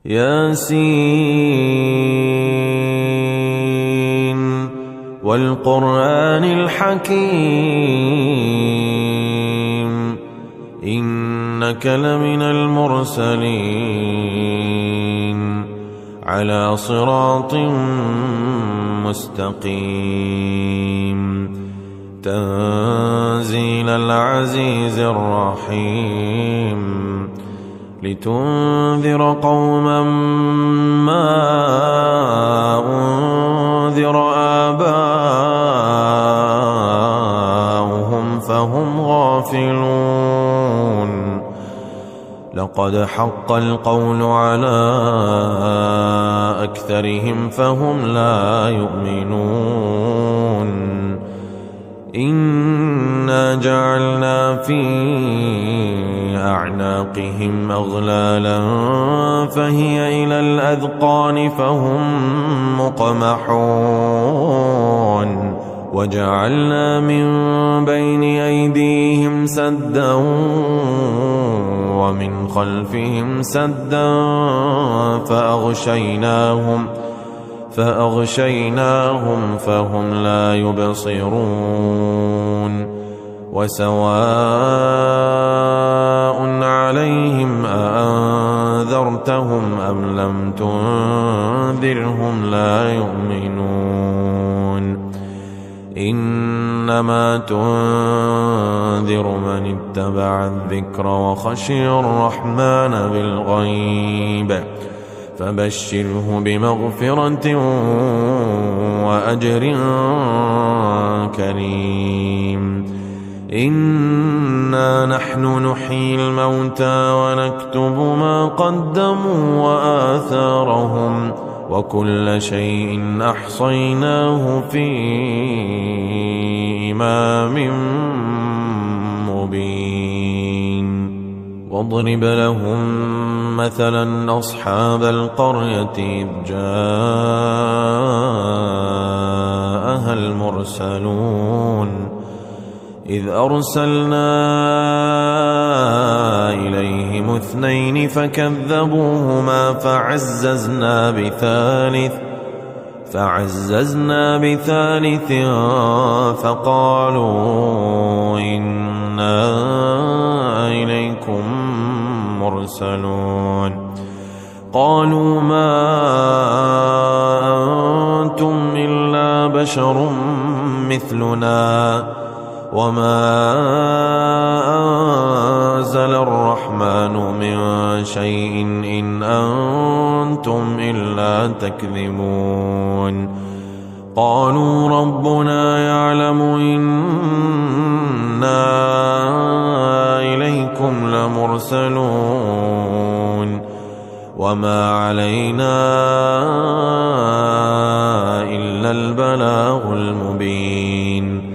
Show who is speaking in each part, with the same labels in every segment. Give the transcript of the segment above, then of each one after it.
Speaker 1: ياسين والقرآن الحكيم إنك لمن المرسلين على صراط مستقيم تنزيل العزيز الرحيم لتنذر قوما ما أنذر آباؤهم فهم غافلون لقد حق القول على أكثرهم فهم لا يؤمنون إنا جعلنا في أعناقهم أغلالا فهي إلى الأذقان فهم مقمحون وجعلنا من بين أيديهم سدا ومن خلفهم سدا فأغشيناهم فهم لا يبصرون وسواء عليهم أأنذرتهم أم لم تنذرهم لا يؤمنون إنما تنذر من اتبع الذكر وخشي الرحمن بالغيب فبشره بمغفرة وأجر كريم إنا نحن نحيي الموتى ونكتب ما قدموا وآثارهم وكل شيء أحصيناه في إمام مبين واضرب لهم مثلا أصحاب القرية إذ جاءها المرسلون إذ أرسلنا إليهم اثنين فكذبوهما فعززنا بثالث فقالوا إنا إليكم مرسلون قالوا ما أنتم إلا بشر مثلنا وما أنزل الرحمن من شيء إن أنتم إلا تكذبون قالوا ربنا يعلم إنا إليكم لمرسلون وما علينا إلا البلاغ المبين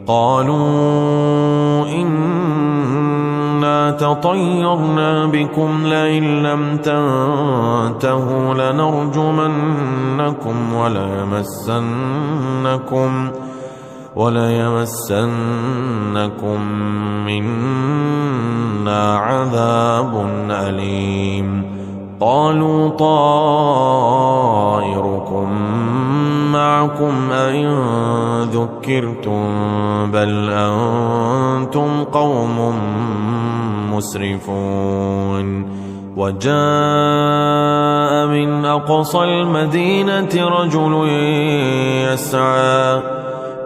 Speaker 1: قالوا إنا تطيرنا بكم لئن لم تنتهوا لنرجمنكم وليمسنكم منا عذاب أليم قالوا طائركم معكم أئن ذكرتم بل أنتم قوم مسرفون وجاء من أقصى المدينة رجل يسعى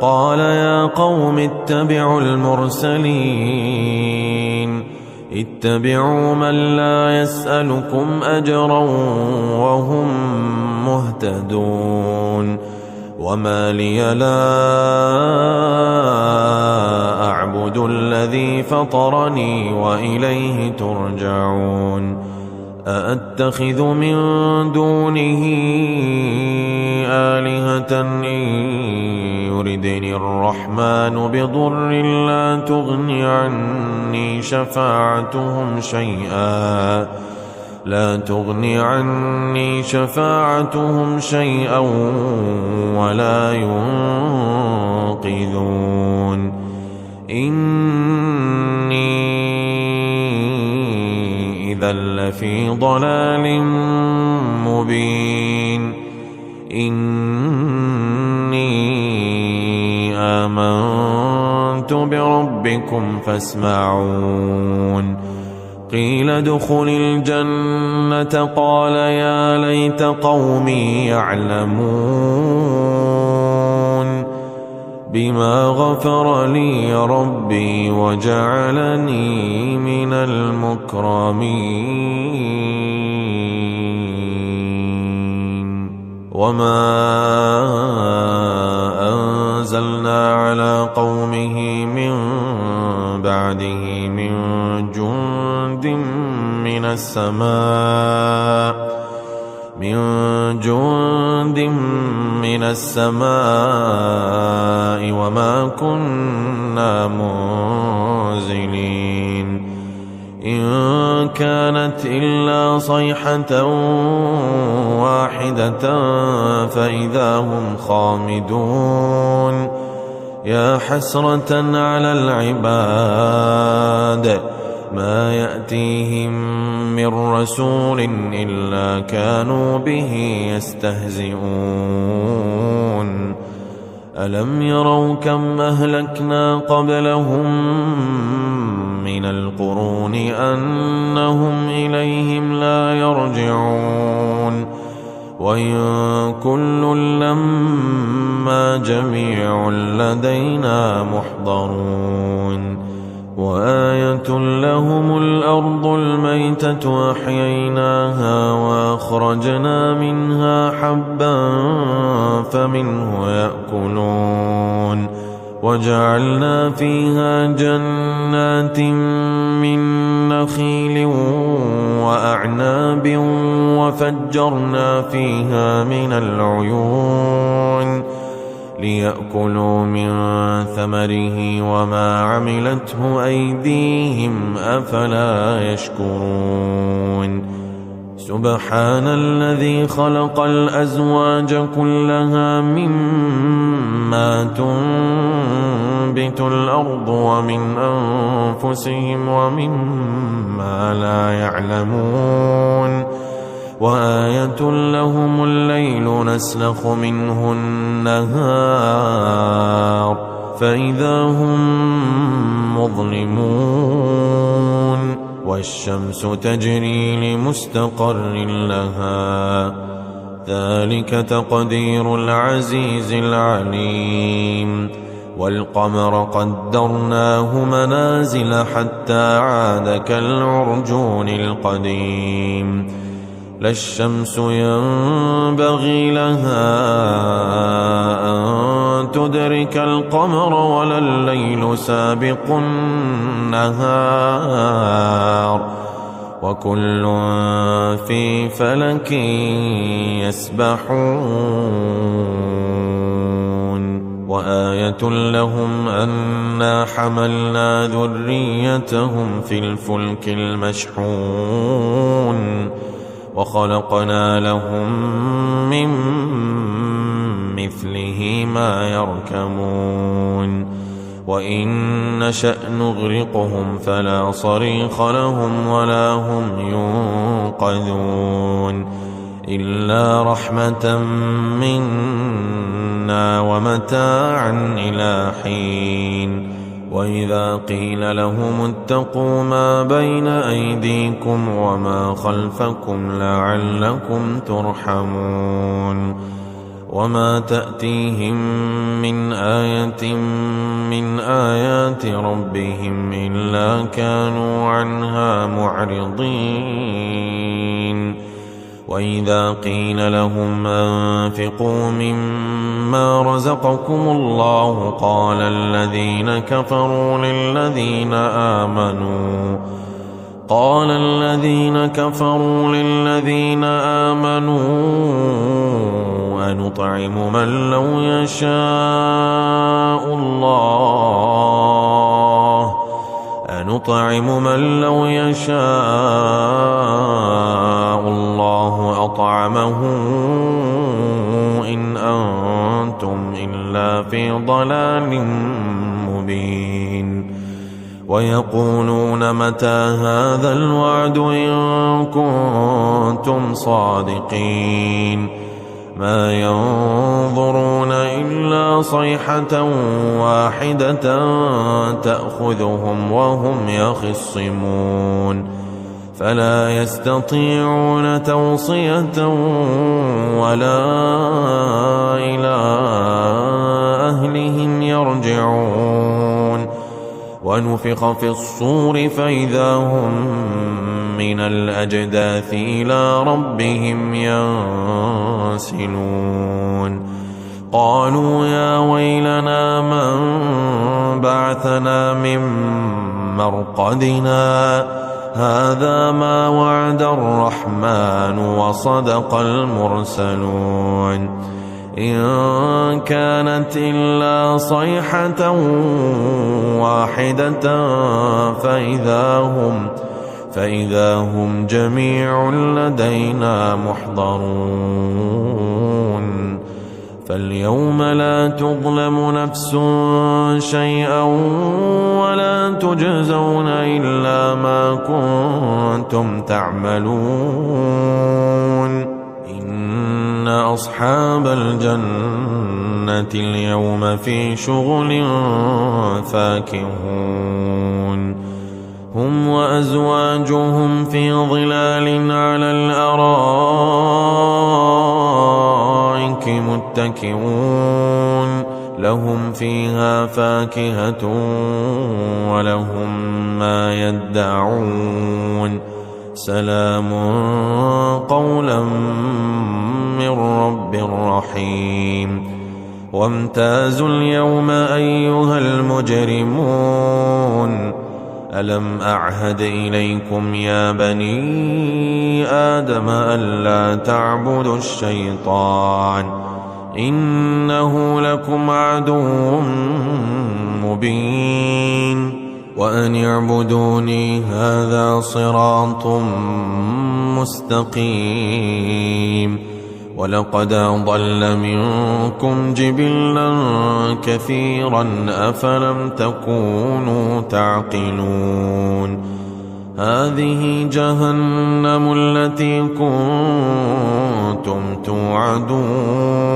Speaker 1: قال يا قوم اتبعوا المرسلين اتبعوا من لا يسألكم أجرا وهم مهتدون وما لي لا أعبد الذي فطرني وإليه ترجعون أأتخذ من دونه آلهة إن يردني الرحمن بضر لا تغني عني شفاعتهم شيئا ولا ينقذون إني إذا لفي ضلال مبين إني آمنت بربكم فاسمعون قيل ادخل الجنة قال يا ليت قومي يعلمون بما غفر لي ربي وجعلني من المكرمين وما أنزلنا على قومه من بعده من جند من السماء وما كنا منزلين إن كانت إلا صيحة واحدة فإذا هم خامدون يا حسرة على العباد ما يأتيهم من رسول إلا كانوا به يستهزئون ألم يروا كم أهلكنا قبلهم من القرون أنهم إليهم لا يرجعون وإن كل لما جميع لدينا محضرون وآية لهم الأرض الميتة أحييناها وأخرجنا منها حبا فمنه يأكلون وجعلنا فيها جنات من نخيل وأعناب وفجرنا فيها من العيون ليأكلوا من ثمره وما عملته أيديهم أفلا يشكرون سبحان الذي خلق الأزواج كلها مما تنبت الأرض ومن أنفسهم ومما لا يعلمون وآية لهم الليل نسلخ منه النهار فإذا هم مظلمون والشمس تجري لمستقر لها ذلك تقدير العزيز العليم والقمر قدرناه منازل حتى عاد كالعرجون القديم لا الشمس ينبغي لها أن تدرك القمر ولا الليل سابق النهار وكل في فلك يسبحون وآية لهم أنا حملنا ذريتهم في الفلك المشحون وخلقنا لهم من مثله ما يركبون وإن نشأ نغرقهم فلا صريخ لهم ولا هم ينقذون إلا رحمة منا ومتاعا إلى حين وإذا قيل لهم اتقوا ما بين أيديكم وما خلفكم لعلكم ترحمون وما تأتيهم من آية من آيات ربهم إلا كانوا عنها معرضين وإذا قيل لهم أنفقوا مما رزقكم الله قال الذين كفروا للذين آمنوا أنطعم من لو يشاء الله أطعمه إن أنتم إلا في ضلال مبين ويقولون متى هذا الوعد إن كنتم صادقين ما ينظرون إلا صيحة واحدة تأخذهم وهم يخصمون فلا يستطيعون توصية ولا إلى أهلهم يرجعون ونفخ في الصور فإذا هم من الأجداث إلى ربهم ينسلون قالوا يا ويلنا من بعثنا من مرقدنا هذا ما وعد الرحمن وصدق المرسلون إن كانت إلا صيحة واحدة فإذا هم جميع لدينا محضرون فاليوم لا تظلم نفس شيئا ولا تجزون إلا ما كنتم تعملون إن أصحاب الجنة اليوم في شغل فاكهون هم وأزواجهم في ظلال على الأرائك متكئون لهم فيها فاكهة ولهم ما يدعون سلام قولا من رب رحيم وامتازوا اليوم أيها المجرمون ألم أعهد إليكم يا بني آدم ألا تعبدوا الشيطان إنه لكم عدو مبين وأن اعبدوني هذا صراط مستقيم ولقد أضل منكم جبلا كثيرا أفلم تكونوا تعقلون هذه جهنم التي كنتم توعدون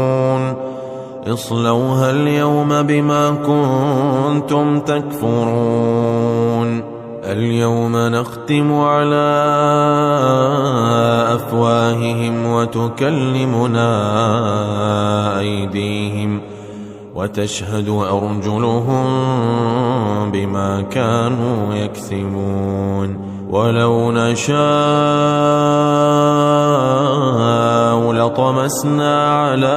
Speaker 1: اصلوها اليوم بما كنتم تكفرون اليوم نختم على أفواههم وتكلمنا أيديهم وتشهد أرجلهم بما كانوا يكسبون ولو نشاء لطمسنا على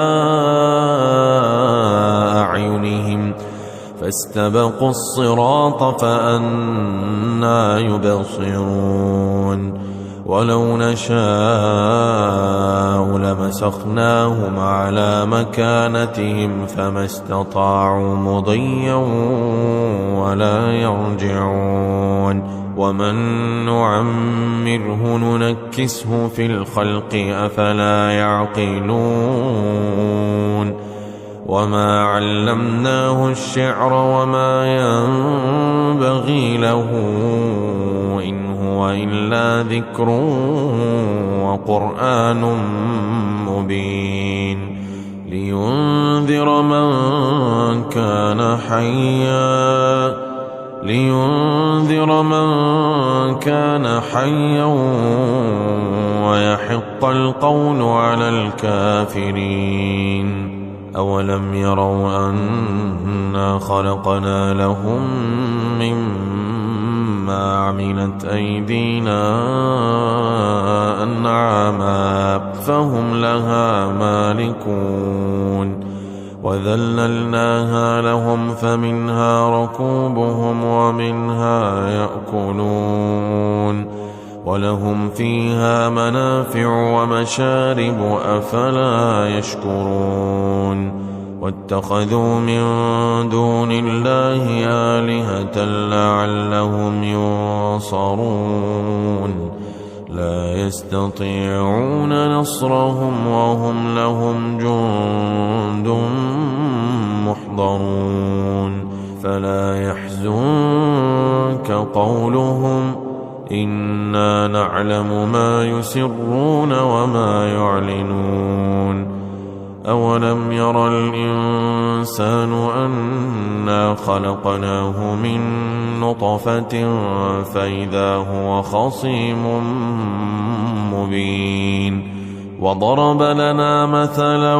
Speaker 1: أعينهم فاستبقوا الصراط فأنى يبصرون ولو نشاء لمسخناهم على مكانتهم فما استطاعوا مضيا ولا يرجعون ومن نعمره ننكسه في الخلق أفلا يعقلون وما علمناه الشعر وما ينبغي له إن هو إلا ذكر وقرآن مبين لينذر من كان حيا ويحق القول على الكافرين أولم يروا أنا خلقنا لهم مما عملت أيدينا أنعاما فهم لها مالكون وذللناها لهم فمنها ركوبهم ومنها يأكلون ولهم فيها منافع ومشارب أفلا يشكرون واتخذوا من دون الله آلهة لعلهم ينصرون لا يستطيعون نصرهم وهم لهم جند محضرون فلا يحزنك يغرك قولهم إنا نعلم ما يسرون وما يعلنون أولم ير الإنسان أنا خلقناه من نطفة فإذا هو خصيم مبين وضرب لنا مثلا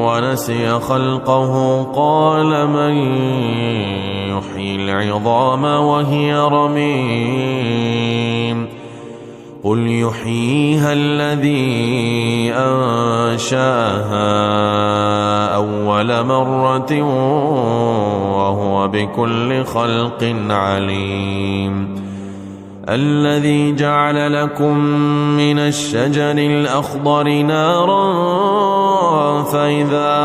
Speaker 1: ونسي خلقه قال من يحيي العظام وهي رميم قل يحييها الذي أنشاها أول مرة وهو بكل خلق عليم الذي جعل لكم من الشجر الأخضر نارا فإذا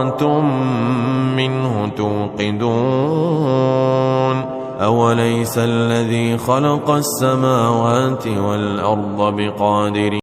Speaker 1: أنتم منه توقدون أوليس الذي خلق السماوات والأرض بقادر